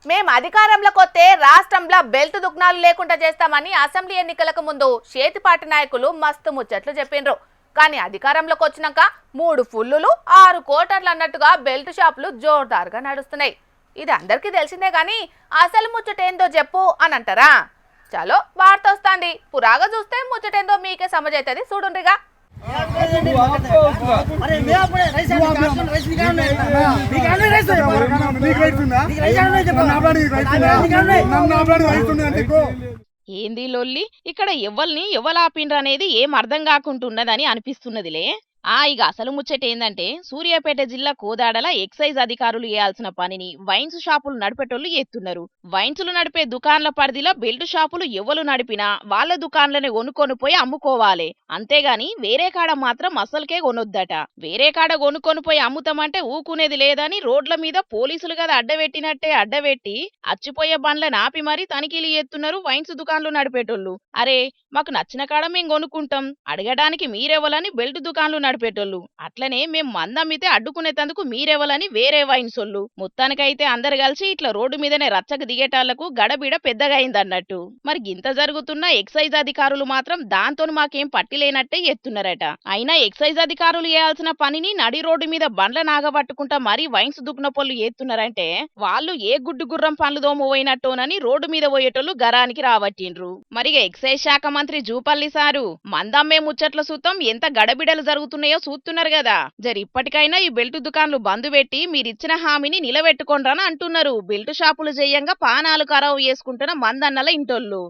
మేము అధికారంలోకి వస్తే రాష్ట్రంలో బెల్ట్ దుకాణాలు లేకుండా చేస్తామని అసెంబ్లీ ఎన్నికలకు ముందు చేతిపాటి నాయకులు మస్తు ముచ్చట్లు చెప్పిండ్రు. కానీ అధికారంలోకి వచ్చినాక 3 ఫుల్లులు 6 కోటర్లు అన్నట్టుగా బెల్ట్ షాపులు జోర్దార్గా నడుస్తున్నాయి. ఇది అందరికీ తెలిసిందే కానీ అసలు ముచ్చటేందో చెప్పు అని అంటారా? చలో వార్త వస్తుంది, పురాగా చూస్తే ముచ్చటేందో మీకే సమజైతుంది. చూడుండ్రిగా. ఏంది లొల్లి? ఇక్కడ ఎవ్వల్ని ఎవలాపిండ్రనేది ఏం అర్థం కాకుంటున్నదని అనిపిస్తున్నదిలే. ఇక అసలు ముచ్చట ఏందంటే, సూర్యాపేట జిల్లా కోదాడల ఎక్సైజ్ అధికారులు చేయాల్సిన పనిని వైన్స్ షాపులు నడిపేటోళ్లు చేస్తున్నారు. వైన్సులు నడిపే దుకాన్ల పరిధిలో బెల్ట్ షాపులు ఎవరు నడిపినా వాళ్ళ దుకాన్లని కొనుక్కొని పోయి అమ్ముకోవాలి. అంతేగాని వేరే కాడ మాత్రం అసలుకే కొనొద్దట. వేరే కాడ కొనుక్కొని పోయి అమ్ముతామంటే ఊకునేది లేదని రోడ్ల మీద పోలీసులు కదా అడ్డబెట్టినట్టే అడ్డబెట్టి అచ్చిపోయే బండ్లను ఆపి మరీ తనిఖీలు చేస్తున్నారు వైన్స్ దుకాన్లు నడిపేటోళ్లు. అరే, మాకు నచ్చిన కాడ మేము కొనుక్కుంటాం, అడగడానికి మీరెవలని బెల్ట్ దుకాన్లు నడిపేటోళ్లు. అట్లనే మేము మందమ్మితే అడ్డుకునేందుకు మీరెవలని వేరే వైన్సోళ్ళు. మొత్తానికైతే అందరు కలిసి ఇట్లా రోడ్డు మీదనే రచ్చకు దిగేటాళ్లకు గడబిడ పెద్దగా అయిందన్నట్టు. మరి గింత జరుగుతున్న ఎక్సైజ్ అధికారులు మాత్రం దాంతో మాకేం పట్టిలేనట్టే ఎత్తున్నారట. అయినా ఎక్సైజ్ అధికారులు చేయాల్సిన పనిని నడి రోడ్డు మీద బండ్ల నాగబట్టుకుంటా మరీ వైన్స్ దుకున పొల్లు ఎత్తున్నారంటే వాళ్ళు ఏ గుడ్డు గుర్రం పనులు దోమపోయినట్టోనని రోడ్డు మీద పోయేటోళ్లు గరానికి రాబట్టిండ్రు. మరిగా ఎక్సైజ్ శాఖ మంత్రి జూపల్లి సారు మందమ్మే ముచ్చట్ల సూతం ఎంత గడబిడలు జరుగుతున్నాయో చూస్తున్నారు కదా. ఇప్పటికైనా ఈ బెల్ట్ దుకాన్లు బంద్ పెట్టి మీరిచ్చిన హామీని నిలబెట్టుకోండ్రని అంటున్నారు బెల్ట్ షాపులు చేయంగా పానాలు ఖరాబు చేసుకుంటున్న మందన్నల ఇంటోళ్ళు.